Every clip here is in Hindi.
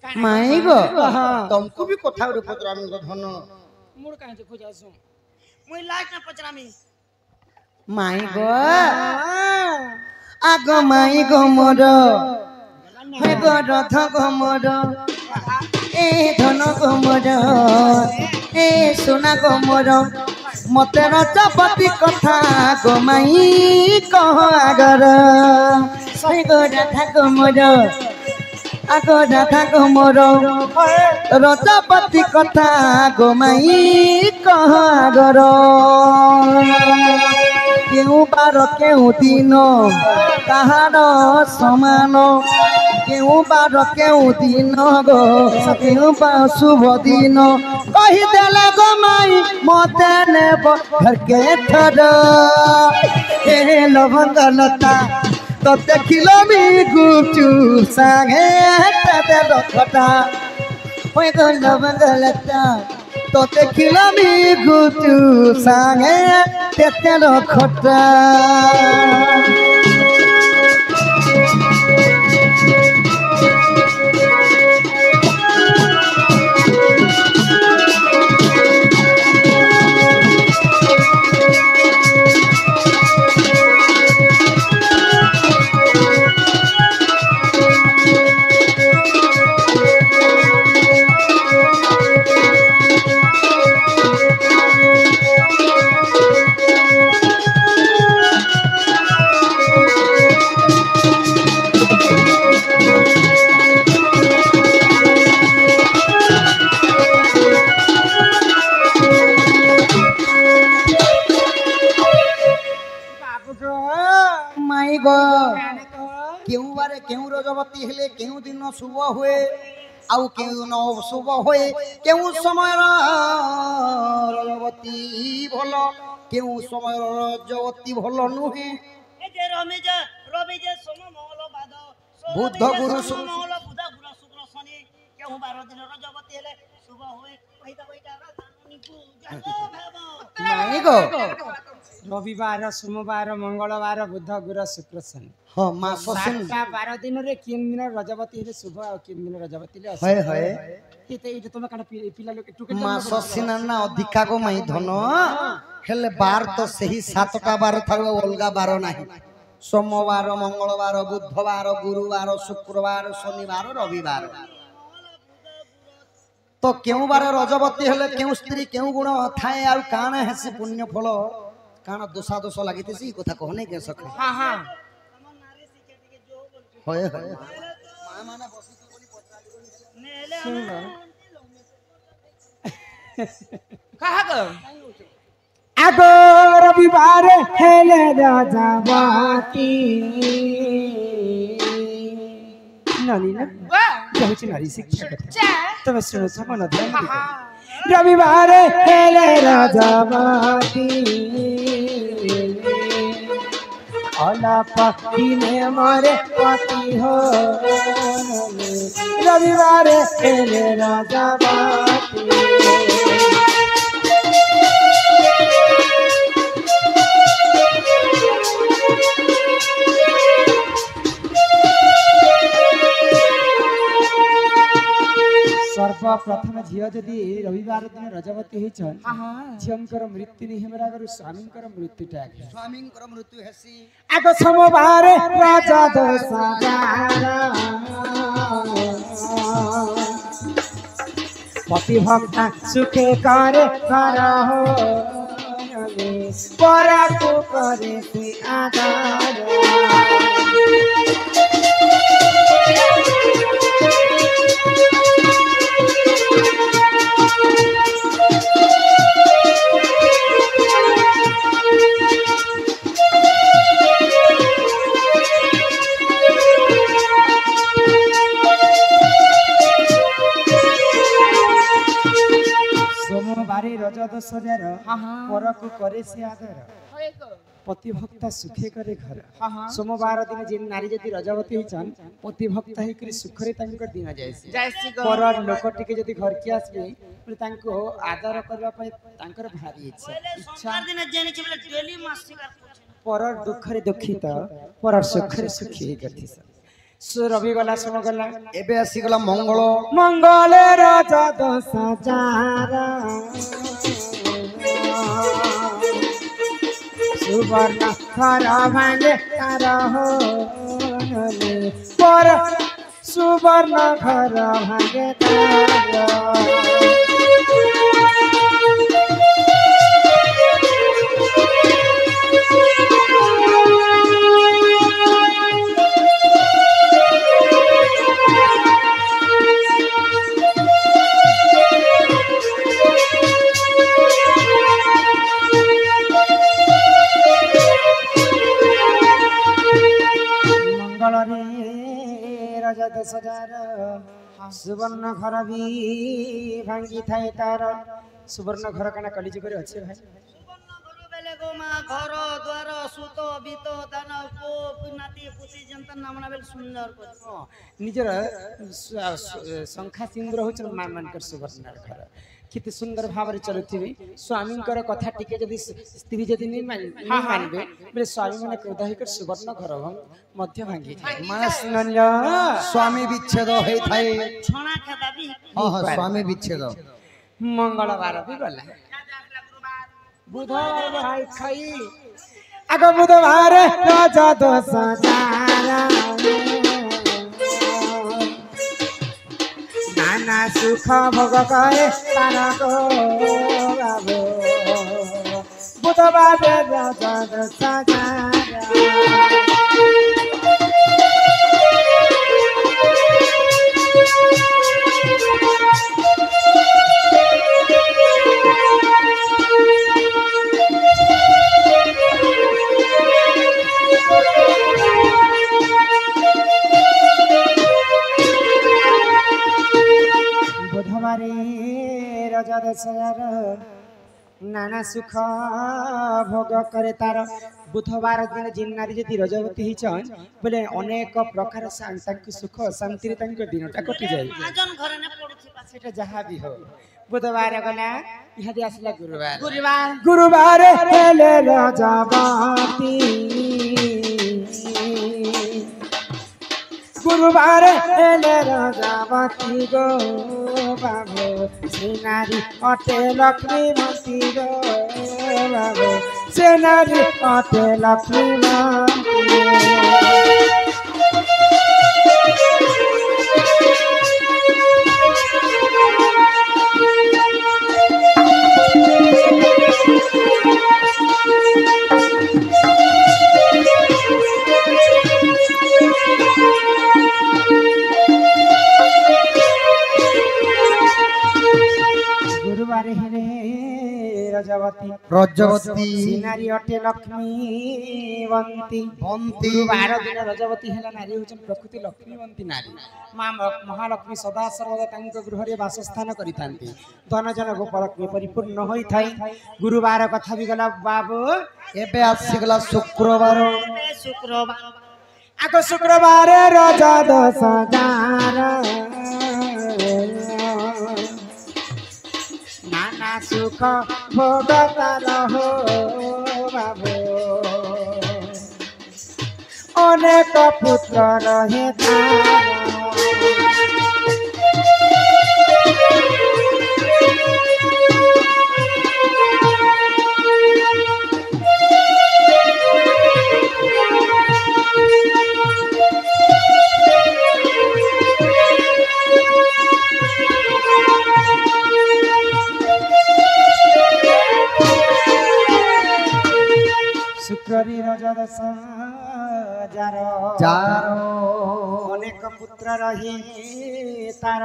माई गो तुमको भी कथा रे पचरामी गो धन मुड़ काहे जे खोजासु मुई लास्ट ना पचरामी माई गो आगो माई गो मोर हे गो रथ गो मोर ए धन गो मोर ए सोना गो मोर मते रचपति कथा गो माई कह आगर हे गो राधा गो मोर आगो राधा गो मोर रचपति कथा गो माई कह आगर केउ बार केउ दिन कहार समान केउ बार केउ दिन गो केउ बार शुभ दिन कही देले गो माई मते नेब घर के थर हे लवंगलता तो देखिलो मी गुपचुप सांगे तते रखटा होय गो लवंगलता तो देखिलो मी गुपचुप सांगे तते रखटा केउ बारे केउ रजवती हेले केउ दिन शुभ हुए आउ केउ न शुभ हुए केउ समय रजवती भलो केउ समय रजवती भलो नुहे ए जे रवि जे सोम मंगल बाद बुध गुरु मंगल बुध गुरु शुक्र शनि केउ 12 दिन रजवती हेले शुभ हुए कहिता कहिता माई गो रविवार सोमवार मंगलवार बुध गुरु शुक्र शनि हां मास सुन 12 दिन रे किन दिन रजवती हेले शुभ आ किन दिन रजवती ले होय होय इते तुम काना पिला लोक टुके मास सिना अधिका गो माई धन हेले बार तो सही 7टा बार थारो अलगा बार नाही सोमवार मंगलवार बुधवार गुरुवार शुक्रवार शनिवार रविवार तो केउ बार रजवती हेले केउ स्त्री केउ गुण थाए आ काना हेसी पुण्य फल काना दोषा दोष लागितेसी कथा कहने के सखे हां हां होय होय मां माने बसी तो कोनी पचाली कहा गो आगो रविवार हेले राजावाती नानी ना बहुत नारी शिक्षा करते तब सुनो समन ध्यान रविवार हेले राजावाती अला पक्षी ने मारे पति हो रविवार हेले राजावाती सर्वप्रथम झियो जदि रविवार दिन रजवती होइछन झियंकर मृत्यु नि हमरा गरु स्वामींकर मृत्यु टाक स्वामींकर मृत्यु हेसी आगो सोमवार राजा दशहरा पति भक्ता सुखे करे कर हो परा को करे से आधार सोमवारे रज दशहरार परकु करे से आदर पति भक्ता सुखे करे घर सोमवार दिन जे नारी जदि रजवती होइछन पति भक्ता हे करी सुखरे तांकर दिन जायसी पर लोक टिके जदि घर के आसबे बोले तांको आदर करबा पय तांकर भारी इच्छा सोमवार दिन जेनि छबले डेली मास शिकार पर दुख रे दुखित पर सुख रे सुखी करथि ରବି ଗଲା ସୋମ ଗଲା ଏବେ ଆସିଗଲା ମଙ୍ଗଳ ମଙ୍ଗଳେ ରଜ ଦଶ ଜାର ସୁବର୍ଣ୍ଣ ଘର ଭାଙ୍ଗେ ତାର ପର ସୁବର୍ଣ୍ଣ ଘର ଭାଙ୍ଗେ ତାର রাজা 10,000 সুবর্ণ ঘর বি ভাঙ্গি থাই তার সুবর্ণ ঘর কানা কলিজ করে আছে ভাই সুবর্ণ ঘর বেলে গো মা ঘর দ্বার সুত বিত দান নাতি পুতি জন্তন নামনা বেল সুন্দর করে নিজের সংখ্যা সিন্দুর হচ্ছে মা মানকর সুবর্ণ ঘর কেতে সুন্দর ভাবে চলুথিবি স্বামীঙ্কর কথা টিকে যদি স্ত্রী যদি মানবে বলে স্বামী মানে ক্রোধ হইকর সুবর্ণ ঘর মধ্য ভাঙ্গি মাস নন্দ স্বামী বিচ্ছেদ হই থাই ছଣା খেদা বি স্বামী বিচ্ছেদ মঙ্গলবার বি গলা বুধবার ভাই খাই আগ বুধবার রাজা 10,000 নানা সুখ ভোগ করে তার গো বাবু বুধবার রাজা 10,000 নানা সুখ ভোগ করে তার বুধবার দিন যে নারী যদি রজবতী হইছন বলে অনেক প্রকার তাঙ্ক সুখ শান্তিরে তাঙ্ক দিনটা কটি যায় আজন ঘরে না পড়ুছি সেটা যাহা বি হোক বুধবার গলা ইহাদি আসলা গুরুবার গুরুবার গুরুবার হেলে রজবতী গুরুবার হেলে রজবতী গো বাবু সে নারী অটে লক্ষ্মী মন্ত্রী গো বাবু সে নারী অটে লক্ষ্মী মন্ত্রী গুরুবার হেলে রজবতী রজবতী নারী অটে লক্ষ্মী বন্তী বন্তী গুরুবার দিন রজবতী হেলা নারী হচ্ছেন প্রকৃতি লক্ষ্মীবন্তী নারী মা মহালক্ষ্মী সদা সর্বদা তাঙ্ক গৃহরে বাসস্থান করিথান্তি ধনজন গোপলক্ষ্মী পরিপূর্ণ হইথাই গুরুবার কথা বি গলা বাবু ଏବେ ଆସିଗଲା ଶୁକ୍ରବାର শুক্রবার আগ শুক্রবার রজা 10,000 নানা সুখ ভোগ তার হো বাবু অনেক পুত্র রহে তার শুক্রী রজা 10,000 যার অনেক পুত্র রহি তার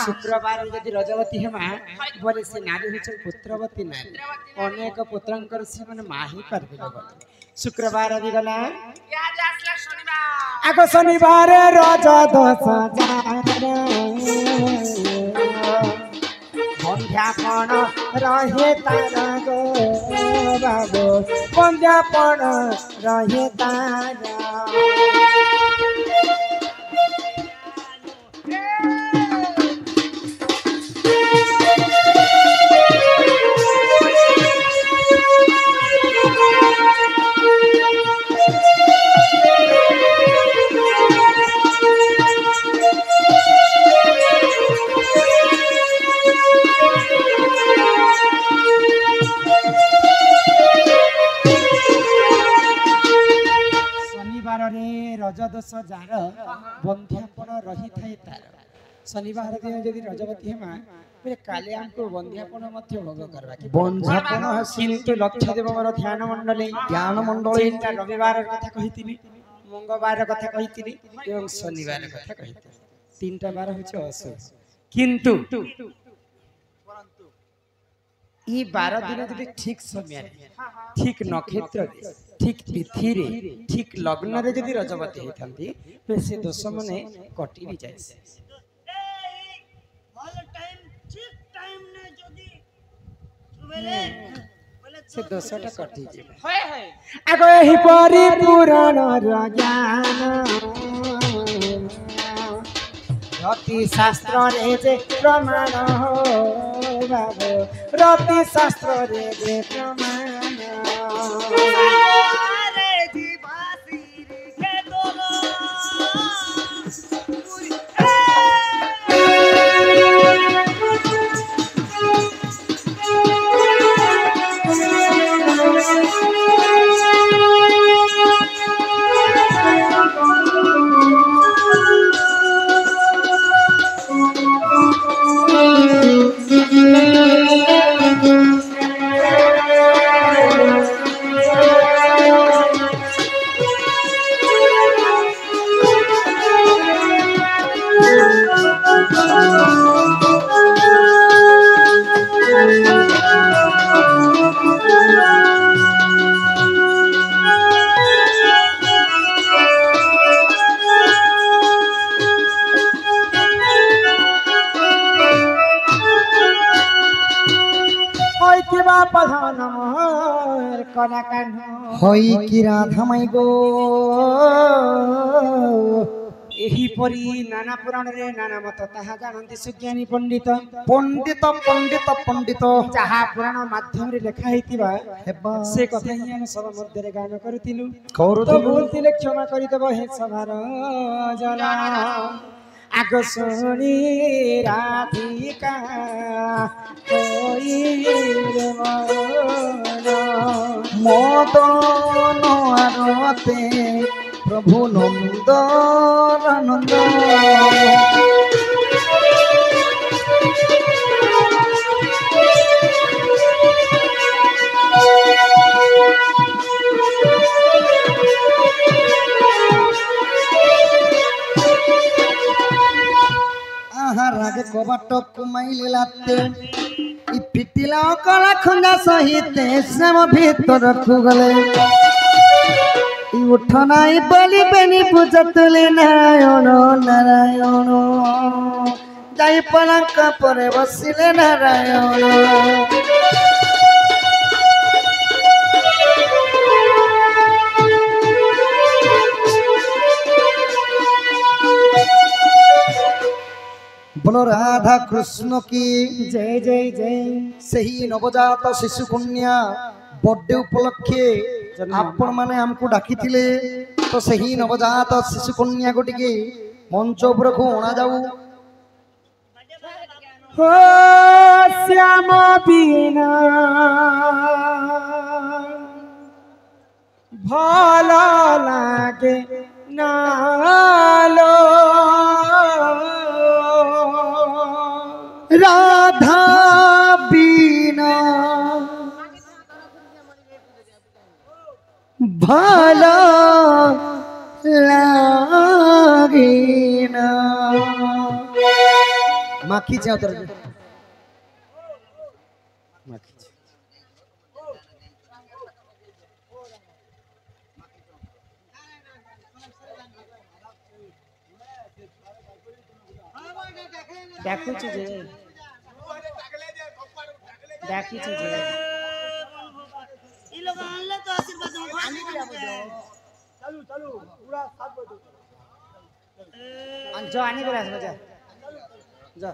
শুক্রবার যদি রজবতী হেমা বলে সে নারী হচ্ছেন পুত্রবতী নারী অনেক পুত্রঙ্কর সে মানে মা হি পারবে শুক্রবার বি গলা ইয়াদ আসলা শনিবার আগ শনিবার রজা 10,000 বন্ধ্যাপন রহে তার গো বাবু বন্ধ্যাপন রহে তার दोष जार बंध्यापन रही थाए तार शनिवार दिन जदि रजवती हेमा बोले काले हमको बंध्यापन मध्य भोग करबा कि बंध्यापन हासिल किंतु लक्ष्य देव मोर ध्यान मंडली रविवार कथा कहितिनी मंगलवार कथा कहितिनी एवं शनिवार कथा कहितिनी तीनटा बार होचे अशुभ किंतु ई 12 दिन जदि ठीक समय ठीक नक्षत्र ठीक तिथि रे ठीक लग्न रे जदि रजवती हेथंती तो से दोष मने कटि भी जाय से दोषटा कटि जाय आगो एही परिपूर्ण ज्ञान रति शास्त्र रे जे प्रमाण हो बाबू रति शास्त्र रे जे प्रमाण হই কি রাধা মাই গো एही परी नाना पुराण रे नाना मत ताहा जानନ୍ତି सुज्ञानी पंडित पंडित पंडित पंडित जहा पुराण माध्यम रे लिखा हेतिबा हेबा से कथा ही हम सब मध्य रे गान करथिलु करूथिलु तो बोलतिले क्षमा करि देबो हे सभार जना आग सुनी राधिका कोई रे मदन आरते प्रभु नंद आनंद रागे कबाट कुमाइले लाते इ फिटिला कला खंडा सहित श्याम भीतर खुगले इ उठनाई बलि बेनी पूजा तुले नारायण नारायण जाई पलंक परे बसिले नारायण बोलो राधा कृष्ण की जय जय जय सही नवजात शिशु कन्या बर्थडे उपलक्षे आपण माने हमको डाकी थिले तो सही नवजात शिशु कन्या को टिके मंच ऊपर को अणा जाऊ हो श्याम बिना भला लागे नालो राधा बीना भला लागेना माखी जाओ तर माखी देखुची जे देखुची जे ई लोग आनले तो आशीर्वाद हम चलू चलू पूरा 7 बजे जो आनी बरास बजा जा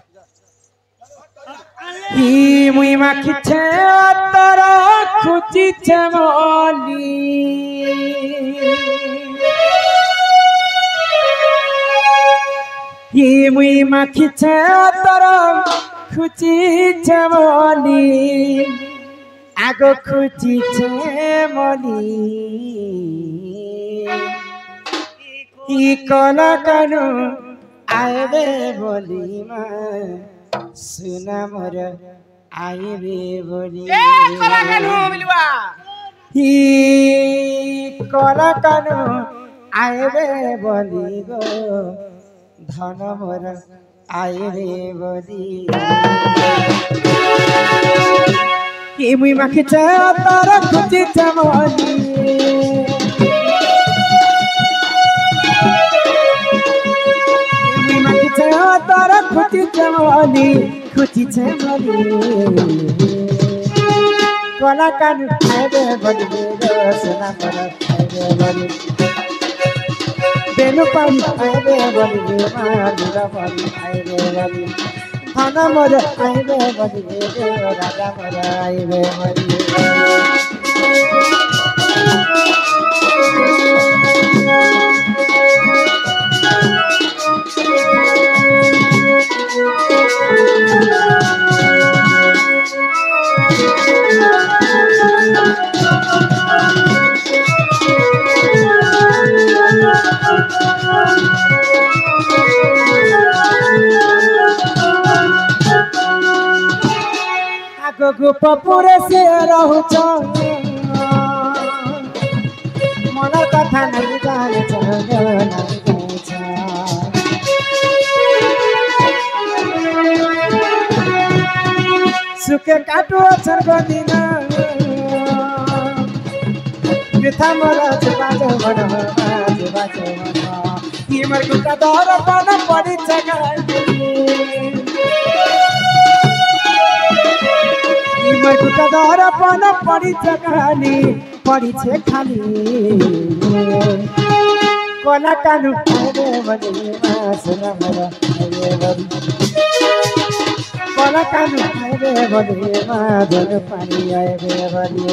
आनले ही मुई माखी छे तोरा खुची छे मोली ही मुई माखी छे तोरा खुची छे मोली आगो खुची छे मोली ही कला कानू आएबे बोली सुना मोर आएबे बोली ही कला कानू आएबे बोली गो धन मोर आएबे बोली कि मुई माखी तार खुची चमली तारा खुची चमली कला कानू आएबे बोली सोना मोर आएबे बोली बेनु पानी आएबे बोली मालुरा पानी आएबे बोली खाना मोर आएबे बोली राजा मोर आएबे बोली आगो पपुरे से रहुछ मन कथा नहीं जाने सुखे काटो सर्ग दिन व्यथा मोर बाजो तिमर गुटा दर पन पड़ी गुटा दर पन पड़ी खाली पड़ी छे खाली कला कानू आएबे बोली सोना मोर आएबे बोली कला कानू आएबे बोली धन पानी आएबे बोली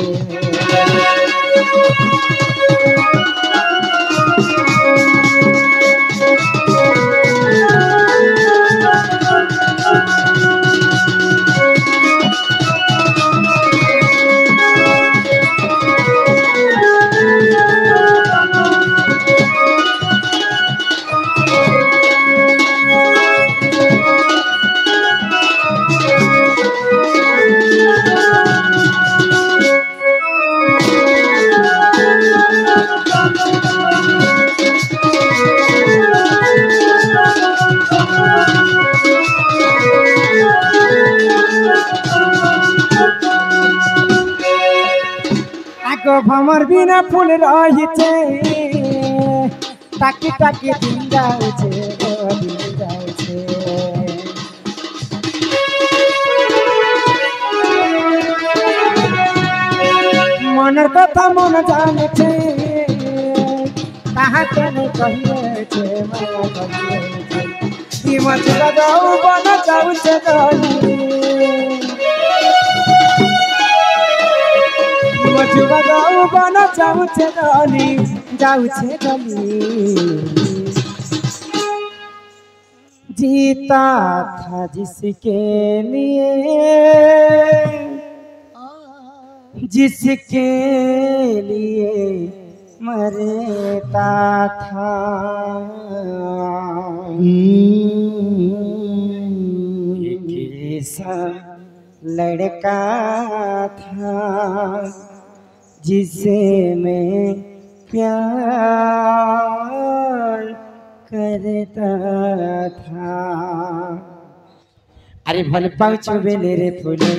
भमर बिना फूल रही ताकि ताकि दिन जाए मनर कथा मन जाने कहाँ तेने कहिए मचला जाऊ बन जाऊ मचुआ जाऊ बन जाऊ जीता था जिसके लिए मरता था कैसा लड़का था जिसे मैं प्यार करता था। अरे भल पाँच बेले रे फूले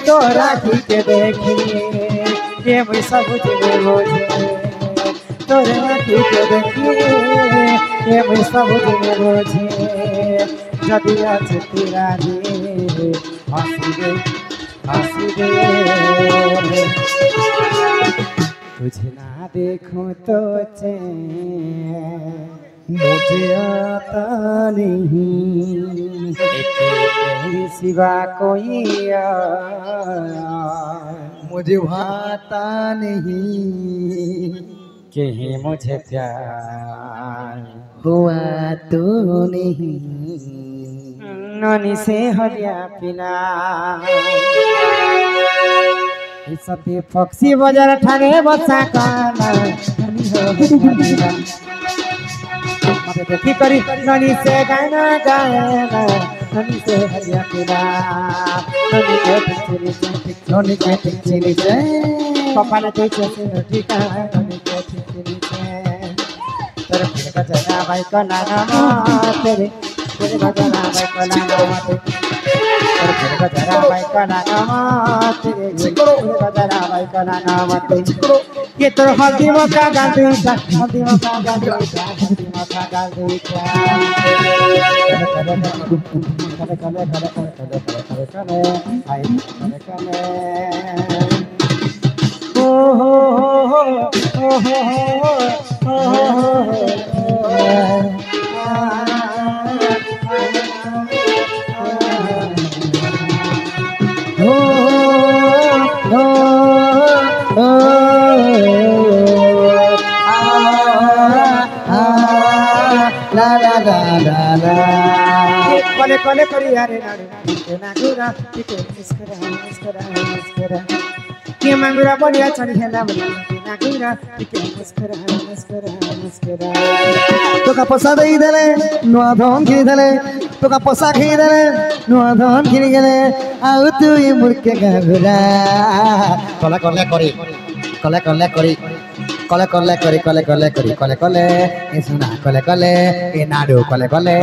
तोरा के देखिए ये मैं सब बोझे तोरा के देखिए ये मैं सब बोझे जदि आज तेरा रे हंसी दे तुझे ना देखूं तो मुझे आता नहीं तेरे सिवा कोई मुझे भाता नहीं कि मुझे प्यार हुआ तो नहीं ननी से हरिया पिला सती पक्षी बजार ठाणे बसा काना ननी हो हरिया पिला मते देखी करी ननी से गाना गाना ननी से हरिया पिला ननी के पिछली से कपाल तो चसे नटिका ननी के पिछली से तेरे फिर का जना भाई का नाना तेरे भजना भाई का नाना तेरे फिर का जना भाई का नाना तेरे भजना भाई का नाना ये तो हल्दी मका गांधी का हल्दी मका गांधी का हल्दी मका गांधी का करे आई करे ओ हो कले कले करी यारे नाडू ना गुरा टिके मुस्कुरा के मंगुरा बनिया चढ़ हेला बनिया ना गुरा टिके मुस्कुरा তোকা পয়সা দেই দেলে নয়া ধন কিনি দেলে তোকা পয়সা খেয়ে দেলে নয়া ধন কিনি গেলে আউ তুই মুরকে গাঘুরা কলে কলে করি কলে কলে করি কলে কলে করি কলে কলে করি কলে কলে এ সোনা কলে কলে এ নাড়ু কলে কলে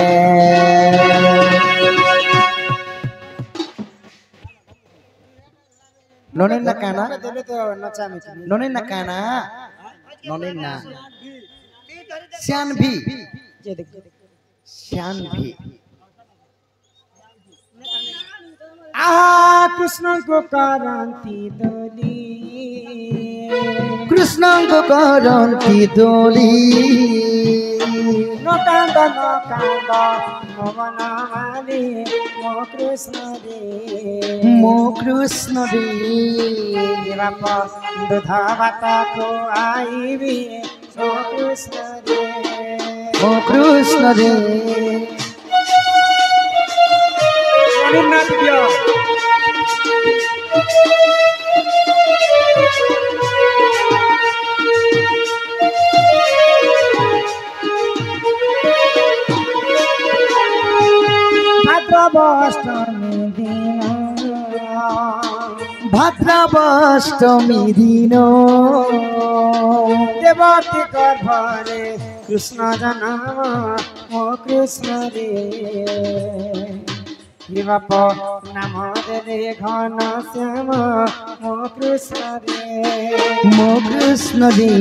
ননের না কানা देले तो नचा में ননের না কানা ননের না শ্যান ভি जे देख শ্যান ভি आहा कृष्ण को क्रांति दोली কৃষ্ণঙ্গ করন্তি দোলি नकांद ममना माली मो कृष्ण रे মো কৃষ্ণ রে बाप दूधा भात को आईबी मो कृष्ण रे মো কৃষ্ণ রে रघुनाथ दिया भाद्रवाष्टमी दिन ভাদ্রবাষ্টমী দিন देवती गर्भरे कृष्ण जन्म मो कृष्ण रे बाप नाम देले घन श्याम मो कृष्ण रे মো কৃষ্ণ রে